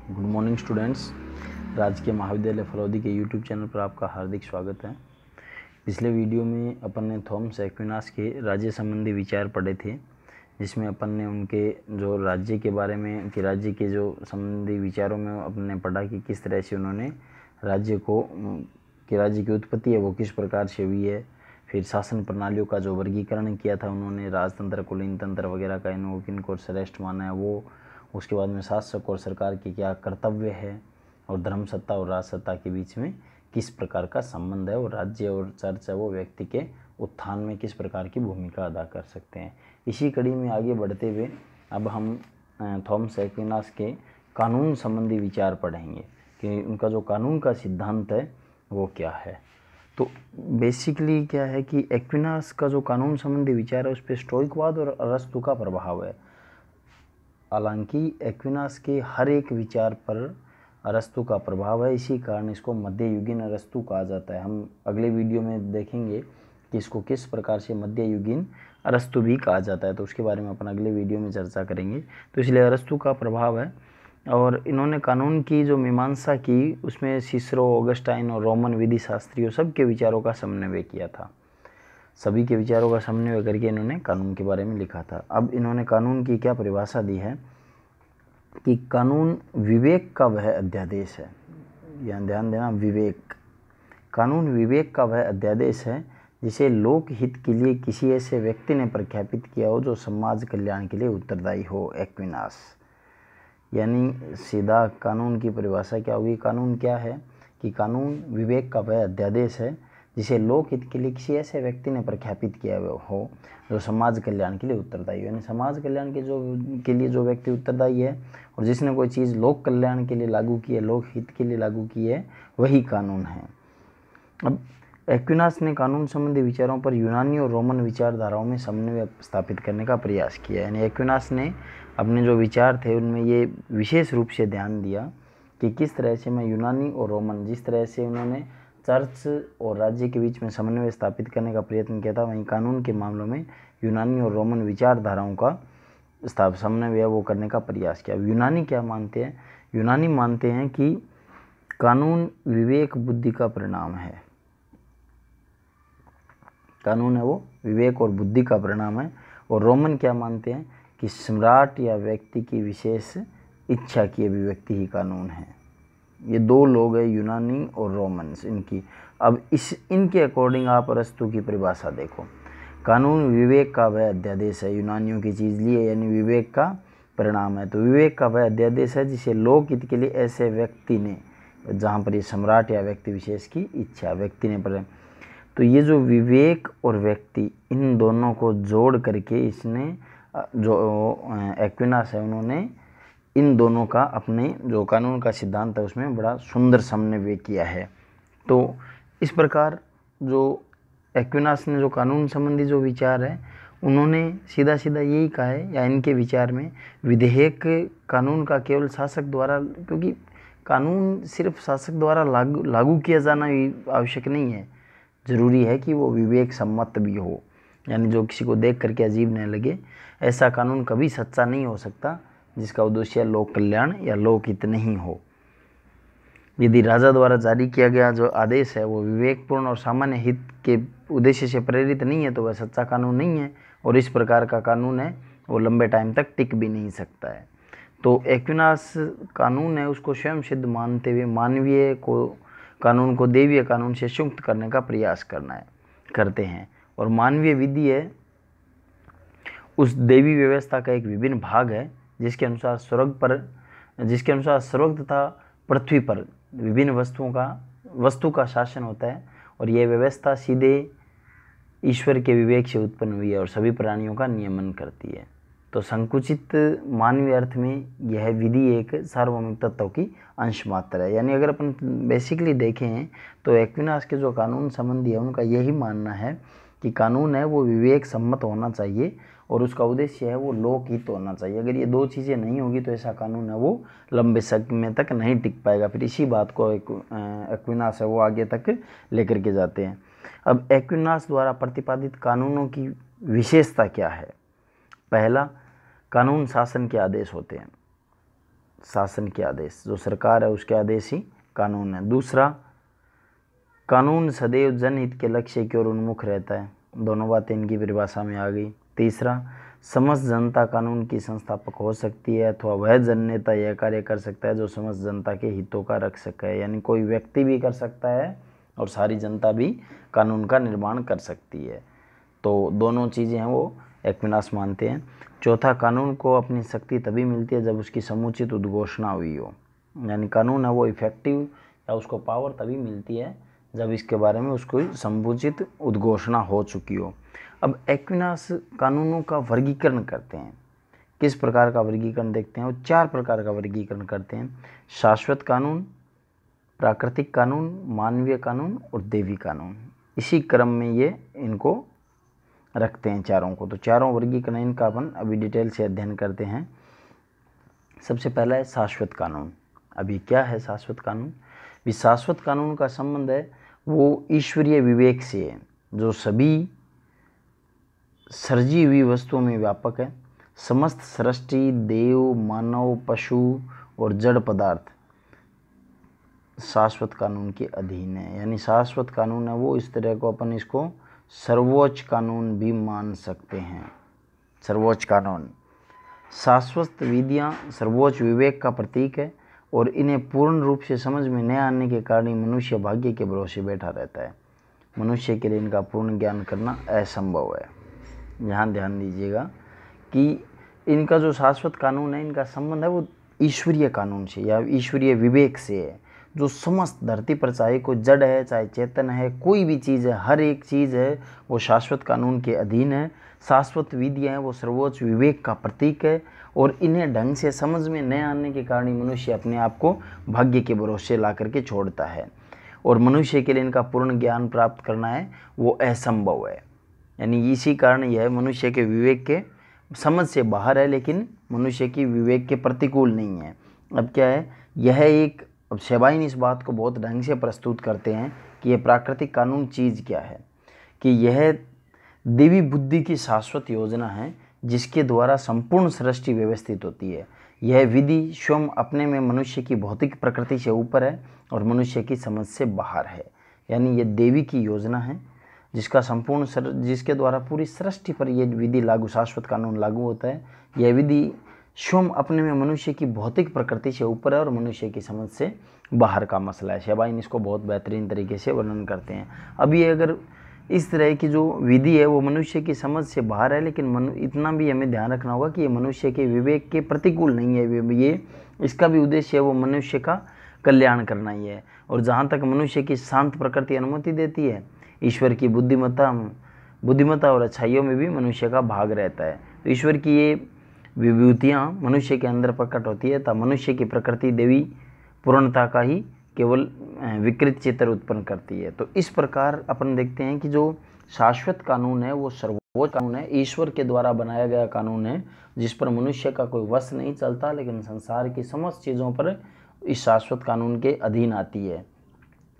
Good morning students. राजकीय महाविद्यालय फलौदी के यूट्यूब चैनल पर आपका हार्दिक स्वागत है। पिछले वीडियो में अपन ने थॉमस एक्विनास के राज्य संबंधी विचार पढ़े थे, जिसमें अपन ने उनके जो राज्य के बारे में कि राज्य के जो संबंधी विचारों में अपन ने पढ़ा कि किस तरह से उन्होंने राज्य की उत्पत्ति है वो किस प्रकार से हुई है। फिर शासन प्रणालियों का जो वर्गीकरण किया था उन्होंने, राजतंत्र, कुलीन तंत्र वगैरह का, किनको श्रेष्ठ माना है वो। उसके बाद में शासक और सरकार के क्या कर्तव्य है, और धर्म सत्ता और राज सत्ता के बीच में किस प्रकार का संबंध है, और राज्य और चर्च है वो व्यक्ति के उत्थान में किस प्रकार की भूमिका अदा कर सकते हैं। इसी कड़ी में आगे बढ़ते हुए अब हम थॉमस एक्विनास के कानून संबंधी विचार पढ़ेंगे कि उनका जो कानून का सिद्धांत है वो क्या है। तो बेसिकली क्या है कि एक्विनास का जो कानून संबंधी विचार है उस पर स्टोइकवाद और अरस्तु का प्रभाव है। हालांकि एक्विनास के हर एक विचार पर अरस्तु का प्रभाव है, इसी कारण इसको मध्ययुगीन अरस्तु कहा जाता है। हम अगले वीडियो में देखेंगे कि इसको किस प्रकार से मध्ययुगीन अरस्तु भी कहा जाता है, तो उसके बारे में अपन अगले वीडियो में चर्चा करेंगे। तो इसलिए अरस्तु का प्रभाव है, और इन्होंने कानून की जो मीमांसा की उसमें सिसरो, ऑगस्टाइन और रोमन विधि शास्त्रियों सबके विचारों का समन्वय किया था। सभी के विचारों का समन्वय करके इन्होंने कानून के बारे में लिखा था। अब इन्होंने कानून की क्या परिभाषा दी है कि कानून विवेक का वह अध्यादेश है। यहाँ ध्यान देना, विवेक, कानून विवेक का वह अध्यादेश है जिसे लोक हित के लिए किसी ऐसे व्यक्ति ने प्रख्यापित किया हो जो समाज कल्याण के लिए उत्तरदायी हो। एक्विनास यानी सीधा कानून की परिभाषा क्या होगी। कानून क्या है कि कानून विवेक का वह अध्यादेश है जिसे लोक हित के लिए किसी ऐसे व्यक्ति ने प्रख्यापित किया हो जो समाज कल्याण के लिए उत्तरदायी हो। यानी समाज कल्याण के लिए जो व्यक्ति उत्तरदायी है और जिसने कोई चीज़ लोक कल्याण के लिए लागू की है, लोक हित के लिए लागू की है, वही कानून है। अब एक्विनास ने कानून संबंधी विचारों पर यूनानी और रोमन विचारधाराओं में समन्वय स्थापित करने का प्रयास किया। यानी एक्विनास ने अपने जो विचार थे उनमें ये विशेष रूप से ध्यान दिया कि किस तरह से मैं यूनानी और रोमन, जिस तरह से उन्होंने चर्च और राज्य के बीच में समन्वय स्थापित करने का प्रयत्न किया था, वहीं कानून के मामलों में यूनानी और रोमन विचारधाराओं का समन्वय वो करने का प्रयास किया। यूनानी क्या मानते हैं? यूनानी मानते हैं कि कानून विवेक बुद्धि का परिणाम है। कानून है वो विवेक और बुद्धि का परिणाम है। और रोमन क्या मानते हैं कि सम्राट या व्यक्ति की विशेष इच्छा की अभिव्यक्ति ही कानून है। ये दो लोग हैं, यूनानी और रोमन्स, इनकी। अब इनके अकॉर्डिंग आप अरस्तु की परिभाषा देखो। कानून विवेक का वह अध्यादेश है, यूनानियों की चीज़ लिए, यानी विवेक का परिणाम है। तो विवेक का वह अध्यादेश है जिसे लोक हित के लिए ऐसे व्यक्ति ने, जहाँ पर ये सम्राट या व्यक्ति विशेष की इच्छा व्यक्ति ने पर, तो ये जो विवेक और व्यक्ति, इन दोनों को जोड़ करके इसने जो एक्विनास है उन्होंने इन दोनों का अपने जो कानून का सिद्धांत है उसमें बड़ा सुंदर समन्वय किया है। तो इस प्रकार जो एक्विनास ने जो कानून संबंधी जो विचार है उन्होंने सीधा सीधा यही कहा है, या इनके विचार में विधेयक कानून का केवल शासक द्वारा, क्योंकि कानून सिर्फ शासक द्वारा लागू किया जाना आवश्यक नहीं है, ज़रूरी है कि वो विवेक सम्मत भी हो, यानी जो किसी को देख करके अजीब न लगे। ऐसा कानून कभी सच्चा नहीं हो सकता जिसका उद्देश्य लोक कल्याण या लोक हित नहीं हो। यदि राजा द्वारा जारी किया गया जो आदेश है वो विवेकपूर्ण और सामान्य हित के उद्देश्य से प्रेरित नहीं है तो वह सच्चा कानून नहीं है, और इस प्रकार का कानून है वो लंबे टाइम तक टिक भी नहीं सकता है। तो एक्विनास कानून है उसको स्वयं सिद्ध मानते हुए मानवीय कानून को देवीय कानून से संयुक्त करने का प्रयास करते हैं। और मानवीय विधि है उस देवी व्यवस्था का एक विभिन्न भाग है जिसके अनुसार स्वर्ग तथा पृथ्वी पर विभिन्न वस्तु का शासन होता है, और यह व्यवस्था सीधे ईश्वर के विवेक से उत्पन्न हुई है और सभी प्राणियों का नियमन करती है। तो संकुचित मानवीय अर्थ में यह विधि एक सार्वभौमिक तत्व की अंश मात्र है। यानी अगर अपन बेसिकली देखें तो एक्विनास के जो कानून संबंधी है उनका यही मानना है कि कानून है वो विवेक सम्मत होना चाहिए और उसका उद्देश्य है वो लोकहित होना चाहिए। अगर ये दो चीज़ें नहीं होगी तो ऐसा कानून है वो लंबे समय तक नहीं टिक पाएगा। फिर इसी बात को एक्विनास है वो आगे तक लेकर के जाते हैं। अब एक्विनास द्वारा प्रतिपादित कानूनों की विशेषता क्या है? पहला, कानून शासन के आदेश होते हैं। शासन के आदेश, जो सरकार है उसके आदेश ही कानून है। दूसरा, कानून सदैव जनहित के लक्ष्य की ओर उन्मुख रहता है। दोनों बातें इनकी परिभाषा में आ गई। तीसरा, समस्त जनता कानून की संस्थापक हो सकती है अथवा वह जननेता यह कार्य कर सकता है जो समस्त जनता के हितों का रख सके, यानी कोई व्यक्ति भी कर सकता है और सारी जनता भी कानून का निर्माण कर सकती है। तो दोनों चीज़ें हैं वो एक्विनास मानते हैं। चौथा, कानून को अपनी शक्ति तभी मिलती है जब उसकी समुचित उद्घोषणा हुई हो, यानी कानून है वो इफेक्टिव या उसको पावर तभी मिलती है जब इसके बारे में उसको समुचित उद्घोषणा हो चुकी हो। अब एक्विनास कानूनों का वर्गीकरण करते हैं। किस प्रकार का वर्गीकरण देखते हैं? वो 4 प्रकार का वर्गीकरण करते हैं। शाश्वत कानून, प्राकृतिक कानून, मानवीय कानून और देवी कानून। इसी क्रम में ये इनको रखते हैं चारों को। तो चारों वर्गीकरण इनका अपन अभी डिटेल से अध्ययन करते हैं। सबसे पहला है शाश्वत कानून। अभी क्या है शाश्वत कानून? शाश्वत कानून का संबंध है वो ईश्वरीय विवेक से है, जो सभी सृजी हुई वस्तुओं में व्यापक है। समस्त सृष्टि, देव, मानव, पशु और जड़ पदार्थ शाश्वत कानून के अधीन है। यानी शाश्वत कानून है वो, इस तरह को अपन इसको सर्वोच्च कानून भी मान सकते हैं। सर्वोच्च कानून, शाश्वत विधियाँ सर्वोच्च विवेक का प्रतीक है और इन्हें पूर्ण रूप से समझ में न आने के कारण ही मनुष्य भाग्य के भरोसे बैठा रहता है। मनुष्य के लिए इनका पूर्ण ज्ञान करना असंभव है। यहाँ ध्यान दीजिएगा कि इनका जो शाश्वत कानून है, इनका संबंध है वो ईश्वरीय कानून से या ईश्वरीय विवेक से है, जो समस्त धरती पर चाहे कोई जड़ है चाहे चेतन है, कोई भी चीज़ है, हर एक चीज़ है वो शाश्वत कानून के अधीन है। शाश्वत विधियाँ हैं वो सर्वोच्च विवेक का प्रतीक है और इन्हें ढंग से समझ में न आने के कारण ही मनुष्य अपने आप को भाग्य के भरोसे ला करके छोड़ता है और मनुष्य के लिए इनका पूर्ण ज्ञान प्राप्त करना है वो असंभव है। यानी इसी कारण यह मनुष्य के विवेक के समझ से बाहर है, लेकिन मनुष्य की विवेक के प्रतिकूल नहीं है। अब क्या है, यह एक, अब शेबाइन इस बात को बहुत ढंग से प्रस्तुत करते हैं कि यह प्राकृतिक कानून चीज़ क्या है, कि यह देवी बुद्धि की शाश्वत योजना है जिसके द्वारा संपूर्ण सृष्टि व्यवस्थित होती है। यह विधि स्वयं अपने में मनुष्य की भौतिक प्रकृति से ऊपर है और मनुष्य की समझ से बाहर है। यानी यह देवी की योजना है जिसका जिसके द्वारा पूरी सृष्टि पर यह विधि लागू, शाश्वत कानून लागू होता है। यह विधि स्वयं अपने में मनुष्य की भौतिक प्रकृति से ऊपर है और मनुष्य की समझ से बाहर का मसला है। शेबाइन इसको बहुत बेहतरीन तरीके से वर्णन करते हैं। अब ये अगर इस तरह की जो विधि है वो मनुष्य की समझ से बाहर है, लेकिन इतना भी हमें ध्यान रखना होगा कि ये मनुष्य के विवेक के प्रतिकूल नहीं है। ये इसका भी उद्देश्य है वो मनुष्य का कल्याण करना ही है। और जहाँ तक मनुष्य की शांत प्रकृति अनुमति देती है, ईश्वर की बुद्धिमत्ता और अच्छाइयों में भी मनुष्य का भाग रहता है। तो ईश्वर की ये विभूतियाँ मनुष्य के अंदर प्रकट होती है, तब मनुष्य की प्रकृति देवी पूर्णता का ही केवल विकृत चित्र उत्पन्न करती है। तो इस प्रकार अपन देखते हैं कि जो शाश्वत कानून है वो सर्वोच्च कानून है, ईश्वर के द्वारा बनाया गया कानून है जिस पर मनुष्य का कोई वश नहीं चलता, लेकिन संसार की समस्त चीज़ों पर इस शाश्वत कानून के अधीन आती है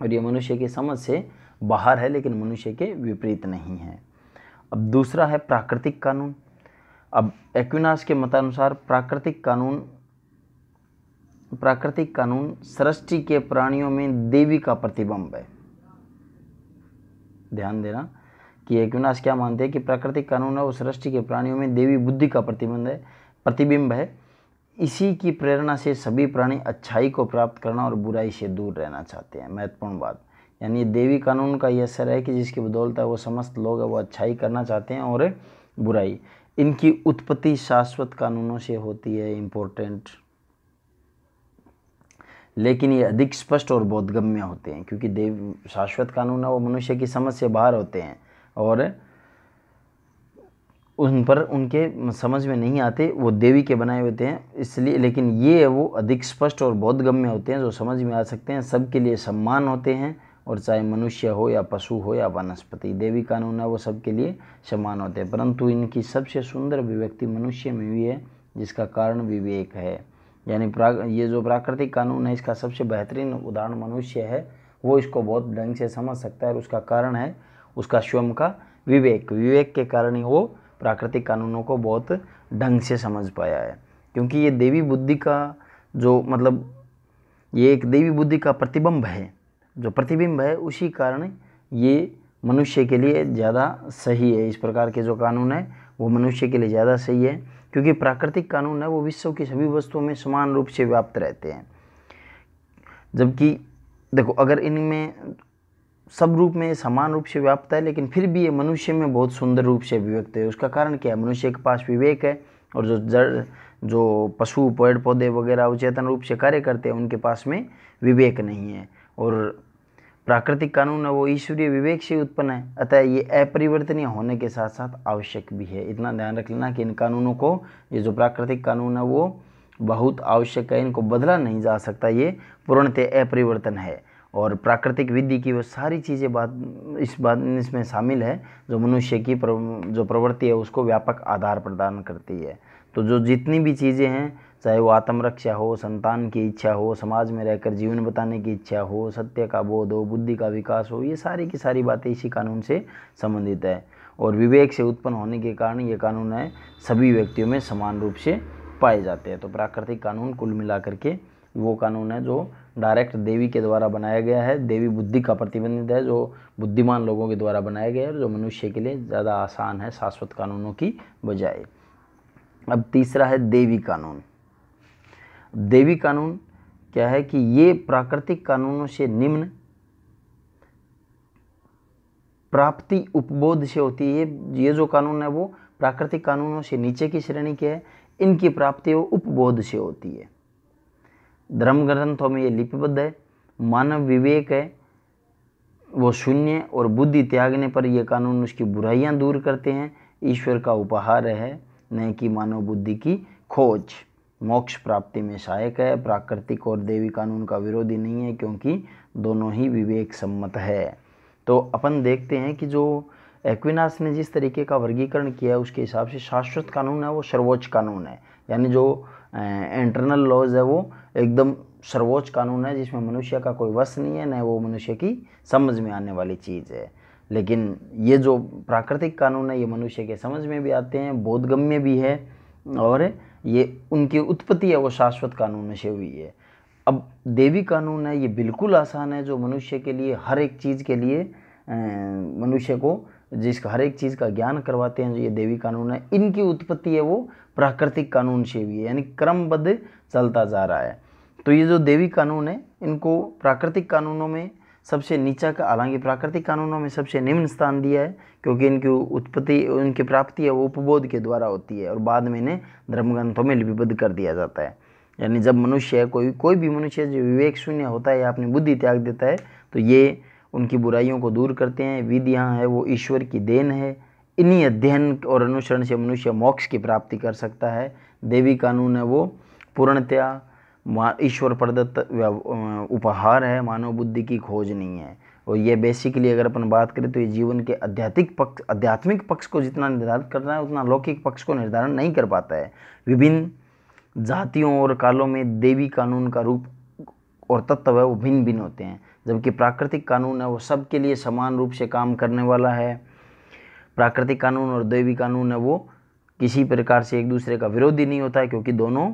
और ये मनुष्य की समझ से बाहर है, लेकिन मनुष्य के विपरीत नहीं है। अब दूसरा है प्राकृतिक कानून। अब एक्विनास के मतानुसार प्राकृतिक कानून सृष्टि के प्राणियों में देवी का प्रतिबिंब है। ध्यान देना कि एक्विनास क्या मानते हैं कि प्राकृतिक कानून है वो सृष्टि के प्राणियों में देवी बुद्धि का प्रतिबिंब है। इसी की प्रेरणा से सभी प्राणी अच्छाई को प्राप्त करना और बुराई से दूर रहना चाहते हैं। महत्वपूर्ण बात, यानी देवी कानून का यह असर है कि जिसकी बदौलत वो समस्त लोग वो अच्छाई करना चाहते हैं और बुराई। इनकी उत्पत्ति शाश्वत कानूनों से होती है, इम्पोर्टेंट, लेकिन ये अधिक स्पष्ट और बोधगम्य होते हैं क्योंकि शाश्वत कानून है वो मनुष्य की समझ से बाहर होते हैं और उन पर उनके समझ में नहीं आते, वो देवी के बनाए होते हैं इसलिए, लेकिन ये वो अधिक स्पष्ट और बोधगम्य होते हैं जो समझ में आ सकते हैं, सबके लिए सम्मान होते हैं और चाहे मनुष्य हो या पशु हो या वनस्पति, देवी कानून है वो सबके लिए समान होते हैं। परंतु इनकी सबसे सुंदर अभिव्यक्ति मनुष्य में भी है जिसका कारण विवेक है। यानी ये जो प्राकृतिक कानून है इसका सबसे बेहतरीन उदाहरण मनुष्य है, वो इसको बहुत ढंग से समझ सकता है और उसका कारण है उसका स्वयं का विवेक। विवेक के कारण ही वो प्राकृतिक कानूनों को बहुत ढंग से समझ पाया है, क्योंकि ये देवी बुद्धि का जो मतलब ये एक देवी बुद्धि का प्रतिबिंब है, जो प्रतिबिंब है, उसी कारण ये मनुष्य के लिए ज़्यादा सही है। इस प्रकार के जो कानून है वो मनुष्य के लिए ज़्यादा सही है, क्योंकि प्राकृतिक कानून है वो विश्व की सभी वस्तुओं में समान रूप से व्याप्त रहते हैं। जबकि देखो, अगर इनमें सब रूप में समान रूप से व्याप्त है, लेकिन फिर भी ये मनुष्य में बहुत सुंदर रूप से अभिव्यक्त है। उसका कारण क्या है? मनुष्य के पास विवेक है, और जो जड़, जो पशु, पेड़ पौधे वगैरह अवचेतन रूप से कार्य करते हैं, उनके पास में विवेक नहीं है। और प्राकृतिक कानून है वो ईश्वरीय विवेक से उत्पन्न है, अतः ये अपरिवर्तनीय होने के साथ साथ आवश्यक भी है। इतना ध्यान रख लेना कि इन कानूनों को, ये जो प्राकृतिक कानून है वो बहुत आवश्यक है, इनको बदला नहीं जा सकता, ये पूर्णतः अपरिवर्तन है। और प्राकृतिक विधि की वो सारी चीज़ें इसमें शामिल है जो मनुष्य की जो प्रवृत्ति है उसको व्यापक आधार प्रदान करती है। तो जो जितनी भी चीज़ें हैं, चाहे वो आत्मरक्षा हो, संतान की इच्छा हो, समाज में रहकर जीवन बताने की इच्छा हो, सत्य का बोध हो, बुद्धि का विकास हो, ये सारी की सारी बातें इसी कानून से संबंधित है। और विवेक से उत्पन्न होने के कारण ये कानून है सभी व्यक्तियों में समान रूप से पाए जाते हैं। तो प्राकृतिक कानून कुल मिलाकर के वो कानून है जो डायरेक्ट देवी के द्वारा बनाया गया है, देवी बुद्धि का प्रतिबंधित है, जो बुद्धिमान लोगों के द्वारा बनाया गया है, जो मनुष्य के लिए ज़्यादा आसान है शाश्वत कानूनों की बजाय। अब तीसरा है देवी कानून। देवी कानून क्या है कि ये प्राकृतिक कानूनों से निम्न प्राप्ति उपबोध से होती है। ये जो कानून है वो प्राकृतिक कानूनों से नीचे की श्रेणी के है, इनकी प्राप्ति वो उपबोध से होती है। धर्म ग्रंथों में ये लिपिबद्ध है। मानव विवेक है वो शून्य और बुद्धि त्यागने पर ये कानून उसकी बुराइयां दूर करते हैं। ईश्वर का उपहार है, न कि मानव बुद्धि की खोज। मोक्ष प्राप्ति में सहायक है। प्राकृतिक और देवी कानून का विरोधी नहीं है, क्योंकि दोनों ही विवेक सम्मत है। तो अपन देखते हैं कि जो एक्विनास ने जिस तरीके का वर्गीकरण किया है उसके हिसाब से शाश्वत कानून है वो सर्वोच्च कानून है, यानी जो इंटरनल लॉज है वो एकदम सर्वोच्च कानून है, जिसमें मनुष्य का कोई वश नहीं है, न वो मनुष्य की समझ में आने वाली चीज़ है। लेकिन ये जो प्राकृतिक कानून है ये मनुष्य के समझ में भी आते हैं, बोधगम्य भी है, और ये उनकी उत्पत्ति है वो शाश्वत कानून से हुई है। अब देवी कानून है ये बिल्कुल आसान है, जो मनुष्य के लिए हर एक चीज़ के लिए मनुष्य को जिसका हर एक चीज़ का ज्ञान करवाते हैं, जो ये देवी कानून है, इनकी उत्पत्ति है वो प्राकृतिक कानून से हुई है, यानी क्रमबद्ध चलता जा रहा है। तो ये जो देवी कानून है इनको प्राकृतिक कानूनों में सबसे नीचा का, हालांकि प्राकृतिक कानूनों में सबसे निम्न स्थान दिया है, क्योंकि इनकी उत्पत्ति, उनकी प्राप्ति है वो उपबोध के द्वारा होती है, और बाद में इन्हें धर्मग्रंथों में लिपिबद्ध कर दिया जाता है। यानी जब मनुष्य है, कोई भी मनुष्य जो विवेक शून्य होता है या अपनी बुद्धि त्याग देता है, तो ये उनकी बुराइयों को दूर करते हैं। विधियाँ है वो ईश्वर की देन है। इन्हीं अध्ययन और अनुसरण से मनुष्य मोक्ष की प्राप्ति कर सकता है। देवी कानून है वो पूर्णतया ईश्वर प्रदत्त उपहार है, मानव बुद्धि की खोज नहीं है। और ये बेसिकली अगर अपन बात करें तो ये जीवन के आध्यात्मिक पक्ष को जितना निर्धारित करना है उतना लौकिक पक्ष को निर्धारण नहीं कर पाता है। विभिन्न जातियों और कालों में देवी कानून का रूप और तत्व है वो भिन्न भिन्न होते हैं, जबकि प्राकृतिक कानून है वो सबके लिए समान रूप से काम करने वाला है। प्राकृतिक कानून और देवी कानून है वो किसी प्रकार से एक दूसरे का विरोधी नहीं होता है, क्योंकि दोनों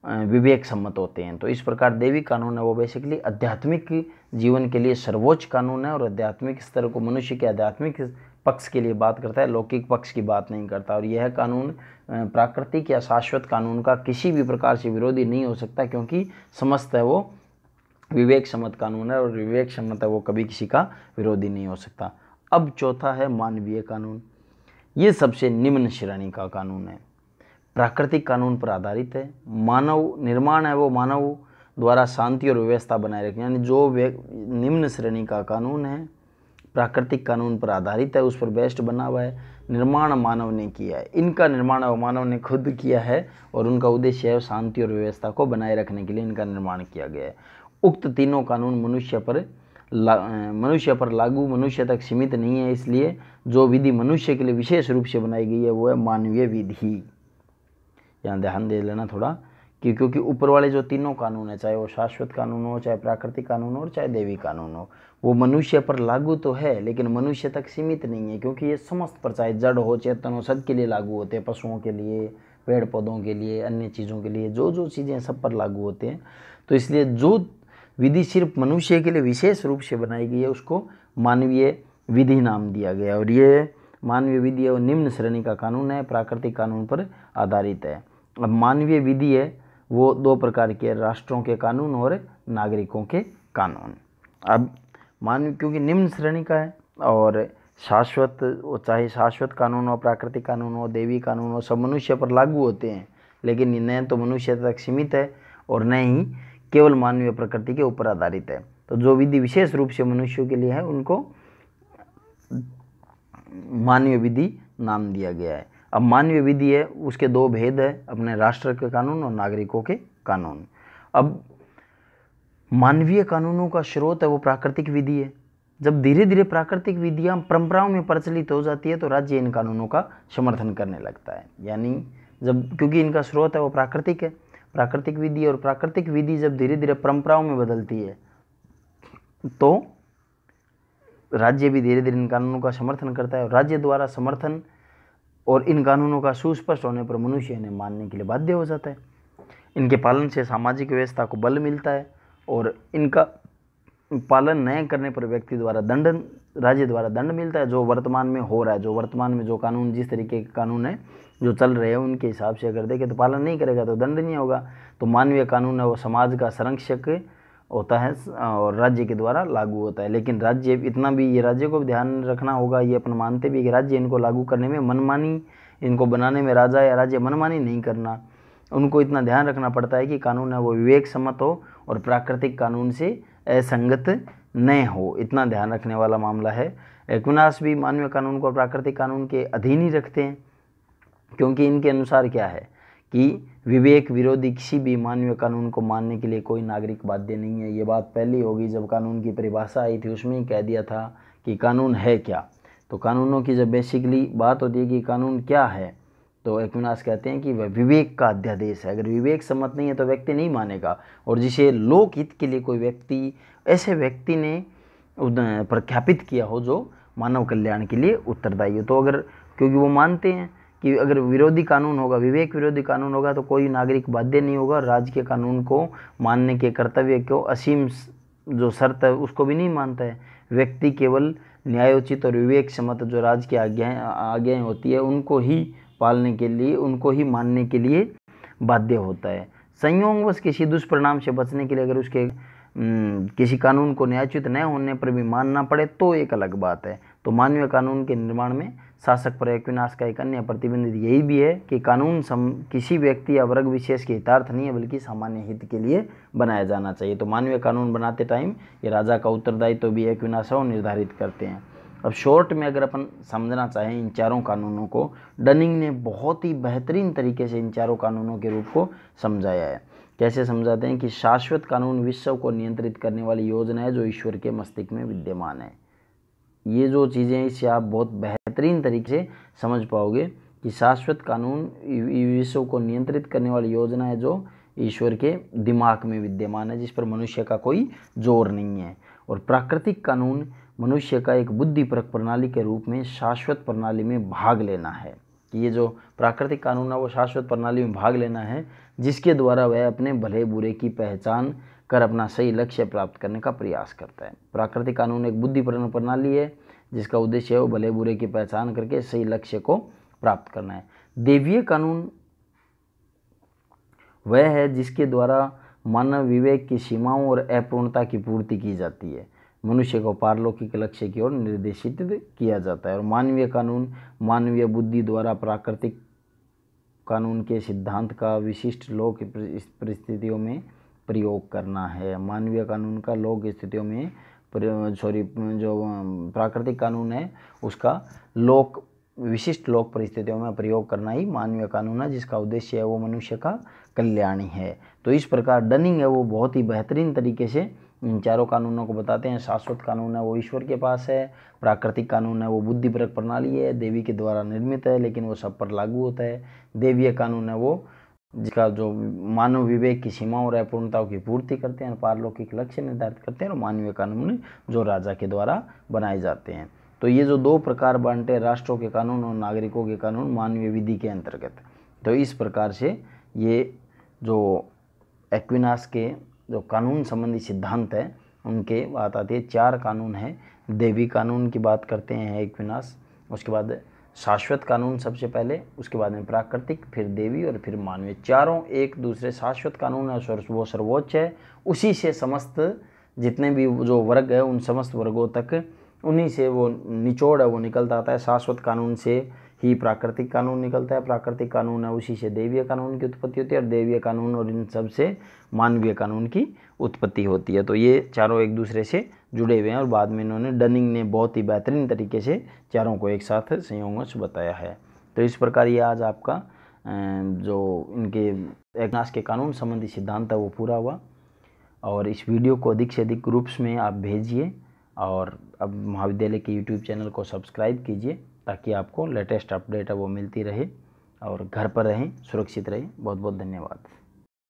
विवेक सम्मत होते हैं। तो इस प्रकार देवी कानून है वो बेसिकली आध्यात्मिक जीवन के लिए सर्वोच्च कानून है, और आध्यात्मिक स्तर को, मनुष्य के आध्यात्मिक पक्ष के लिए बात करता है, लौकिक पक्ष की बात नहीं करता। और यह कानून प्राकृतिक या शाश्वत कानून का किसी भी प्रकार से विरोधी नहीं हो सकता, क्योंकि समस्त है वो विवेक सम्मत कानून है, और विवेक सम्मत है वो कभी किसी का विरोधी नहीं हो सकता। अब चौथा है मानवीय कानून। ये सबसे निम्न श्रेणी का कानून है, प्राकृतिक कानून पर आधारित है। मानव निर्माण है वो मानव द्वारा शांति और व्यवस्था बनाए रखने, यानी जो निम्न श्रेणी का कानून है प्राकृतिक कानून पर आधारित है, उस पर बेस्ड बना हुआ है। निर्माण मानव ने किया है, इनका निर्माण मानव ने खुद किया है, और उनका उद्देश्य है शांति और व्यवस्था को बनाए रखने के लिए इनका निर्माण किया गया है। उक्त तीनों कानून मनुष्य पर लागू, मनुष्य तक सीमित नहीं है, इसलिए जो विधि मनुष्य के लिए विशेष रूप से बनाई गई है वो है मानवीय विधि। यहाँ ध्यान दे लेना थोड़ा, क्योंकि ऊपर वाले जो तीनों कानून है, चाहे वो शाश्वत कानून हो, चाहे प्राकृतिक कानून हो, चाहे देवी कानून हो, वो मनुष्य पर लागू तो है, लेकिन मनुष्य तक सीमित नहीं है, क्योंकि ये समस्त पर, चाहे जड़ हो चेतन हो, सबके लिए लागू होते हैं। पशुओं के लिए, पेड़ पौधों के लिए, अन्य चीज़ों के लिए, जो जो चीज़ें सब पर लागू होते हैं। तो इसलिए जो विधि सिर्फ मनुष्य के लिए विशेष रूप से बनाई गई है उसको मानवीय विधि नाम दिया गया। और ये मानवीय विधि है वो निम्न श्रेणी का कानून है, प्राकृतिक कानून पर आधारित है। अब मानवीय विधि है वो दो प्रकार के, राष्ट्रों के कानून और नागरिकों के कानून। अब मानवीय क्योंकि निम्न श्रेणी का है और शाश्वत, वो चाहे शाश्वत कानून हो, प्राकृतिक कानून हो, देवी कानून हो, सब मनुष्य पर लागू होते हैं, लेकिन न तो मनुष्य तक सीमित है और न ही केवल मानवीय प्रकृति के ऊपर आधारित है। तो जो विधि विशेष रूप से मनुष्यों के लिए है उनको मानवीय विधि नाम दिया गया है। अब मानवीय विधि है उसके दो भेद है, अपने राष्ट्र के कानून और नागरिकों के कानून। अब मानवीय कानूनों का स्रोत है वो प्राकृतिक विधि है। जब धीरे धीरे प्राकृतिक विधियां परंपराओं में प्रचलित हो जाती है तो राज्य इन कानूनों का समर्थन करने लगता है। यानी जब क्योंकि इनका स्रोत है वो प्राकृतिक है, प्राकृतिक विधि, और प्राकृतिक विधि जब धीरे धीरे परंपराओं में बदलती है तो राज्य भी धीरे धीरे इन कानूनों का समर्थन करता है। और राज्य द्वारा समर्थन और इन कानूनों का सुस्पष्ट होने पर मनुष्य इन्हें मानने के लिए बाध्य हो जाता है। इनके पालन से सामाजिक व्यवस्था को बल मिलता है और इनका पालन न करने पर व्यक्ति द्वारा दंड, राज्य द्वारा दंड मिलता है, जो वर्तमान में हो रहा है। जो वर्तमान में जो कानून, जिस तरीके के कानून है जो चल रहे हैं उनके हिसाब से अगर देखें तो पालन नहीं करेगा तो दंड नहीं होगा। तो मानवीय कानून है वो समाज का संरक्षक होता है और राज्य के द्वारा लागू होता है। लेकिन राज्य इतना भी, ये राज्य को भी ध्यान रखना होगा, ये अपन मानते भी कि राज्य इनको लागू करने में मनमानी, इनको बनाने में राजा या राज्य मनमानी नहीं करना, उनको इतना ध्यान रखना पड़ता है कि कानून है वो विवेक सम्मत हो और प्राकृतिक कानून से असंगत न हो, इतना ध्यान रखने वाला मामला है। एक्विनास भी मानवीय कानून को प्राकृतिक कानून के अधीन ही रखते हैं, क्योंकि इनके अनुसार क्या है कि विवेक विरोधी किसी भी मानवीय कानून को मानने के लिए कोई नागरिक बाध्य नहीं है। ये बात पहली होगी जब कानून की परिभाषा आई थी, उसमें ही कह दिया था कि कानून है क्या। तो कानूनों की जब बेसिकली बात होती है कि कानून क्या है, तो एक्विनास कहते हैं कि वह विवेक का अध्यादेश है। अगर विवेक सम्मत नहीं है तो व्यक्ति नहीं मानेगा। और जिसे लोकहित के लिए कोई व्यक्ति, ऐसे व्यक्ति ने प्रख्यापित किया हो जो मानव कल्याण के लिए उत्तरदायी हो, तो अगर, क्योंकि वो मानते हैं कि अगर विरोधी कानून होगा, विवेक विरोधी कानून होगा तो कोई नागरिक बाध्य नहीं होगा। राज्य के कानून को मानने के कर्तव्य को असीम जो शर्त है उसको भी नहीं मानता है। व्यक्ति केवल न्यायोचित और विवेक सम्मत जो राज्य की आज्ञाएं होती है उनको ही पालने के लिए, उनको ही मानने के लिए बाध्य होता है। संयोगवश किसी दुष्परिणाम से बचने के लिए अगर उसके किसी कानून को न्यायोचित न होने पर भी मानना पड़े तो एक अलग बात है। तो मानवीय कानून के निर्माण में शासक पर एक्विनास का एक अन्य प्रतिबंध यही भी है कि कानून किसी व्यक्ति या वर्ग विशेष के हितार्थ नहीं है बल्कि सामान्य हित के लिए बनाया जाना चाहिए। तो मानवीय कानून बनाते टाइम ये राजा का उत्तरदायित्व तो भी एक्विनास निर्धारित करते हैं। अब शॉर्ट में अगर अपन समझना चाहें इन चारों कानूनों को, डनिंग ने बहुत ही बेहतरीन तरीके से इन चारों कानूनों के रूप को समझाया है। कैसे समझाते हैं कि शाश्वत कानून विश्व को नियंत्रित करने वाली योजना है जो ईश्वर के मस्तिष्क में विद्यमान है। ये जो चीज़ें हैं इससे आप बहुत बेहतरीन तरीके से समझ पाओगे कि शाश्वत कानून विश्व को नियंत्रित करने वाली योजना है जो ईश्वर के दिमाग में विद्यमान है, जिस पर मनुष्य का कोई जोर नहीं है। और प्राकृतिक कानून मनुष्य का एक बुद्धिपरक प्रणाली के रूप में शाश्वत प्रणाली में भाग लेना है। कि ये जो प्राकृतिक कानून है वो शाश्वत प्रणाली में भाग लेना है, जिसके द्वारा वह अपने भले बुरे की पहचान कर अपना सही लक्ष्य प्राप्त करने का प्रयास करता है। प्राकृतिक कानून एक बुद्धिपरक प्रणाली है जिसका उद्देश्य है वो भले बुरे की पहचान करके सही लक्ष्य को प्राप्त करना है। देवीय कानून वह है जिसके द्वारा मानव विवेक की सीमाओं और अपूर्णता की पूर्ति की जाती है, मनुष्य को पारलौकिक लक्ष्य की ओर निर्देशित किया जाता है। और मानवीय कानून मानवीय बुद्धि द्वारा प्राकृतिक कानून के सिद्धांत का विशिष्ट लोक परिस्थितियों में प्रयोग करना है। मानवीय कानून का लोक स्थितियों में जो प्राकृतिक कानून है उसका विशिष्ट लोक परिस्थितियों में प्रयोग करना ही मानवीय कानून है, जिसका उद्देश्य है वो मनुष्य का कल्याण ही है। तो इस प्रकार डनिंग है वो बहुत ही बेहतरीन तरीके से इन चारों कानूनों को बताते हैं। शाश्वत कानून है वो ईश्वर के पास है, प्राकृतिक कानून है वो बुद्धिपरक प्रणाली है, देवी के द्वारा निर्मित है लेकिन वो सब पर लागू होता है। देवीय कानून है वो जिसका जो मानव विवेक की सीमाओं और अपूर्णताओं की पूर्ति करते हैं, पारलौकिक लक्ष्य निर्धारित करते हैं। और मानवीय कानून जो राजा के द्वारा बनाए जाते हैं। तो ये जो दो प्रकार बांटे, राष्ट्रों के कानून और नागरिकों के कानून मानवीय विधि के अंतर्गत, तो इस प्रकार से ये जो एक्विनास के जो कानून संबंधी सिद्धांत है उनके बात आती है। 4 कानून है। देवी कानून की बात करते हैं एक्विनास, उसके बाद शाश्वत कानून सबसे पहले, उसके बाद में प्राकृतिक, फिर देवी और फिर मानवीय। चारों एक दूसरे, शाश्वत कानून है वो सर्वोच्च है, उसी से समस्त जितने भी जो वर्ग है उन समस्त वर्गों तक उन्हीं से वो निचोड़ है वो निकलता आता है। शाश्वत कानून से ही प्राकृतिक कानून निकलता है, प्राकृतिक कानून है उसी से देवीय कानून की उत्पत्ति होती है, और देवीय कानून और इन सब से मानवीय कानून की उत्पत्ति होती है। तो ये चारों एक दूसरे से जुड़े हुए हैं, और बाद में इन्होंने डनिंग ने बहुत ही बेहतरीन तरीके से चारों को एक साथ संयोगवश बताया है। तो इस प्रकार ये आज आपका जो इनके एक्विनास के कानून संबंधी सिद्धांत है वो पूरा हुआ। और इस वीडियो को अधिक से अधिक ग्रुप्स में आप भेजिए, और अब महाविद्यालय के यूट्यूब चैनल को सब्सक्राइब कीजिए ताकि आपको लेटेस्ट अपडेट है वो मिलती रहे, और घर पर रहें, सुरक्षित रहें। बहुत बहुत धन्यवाद।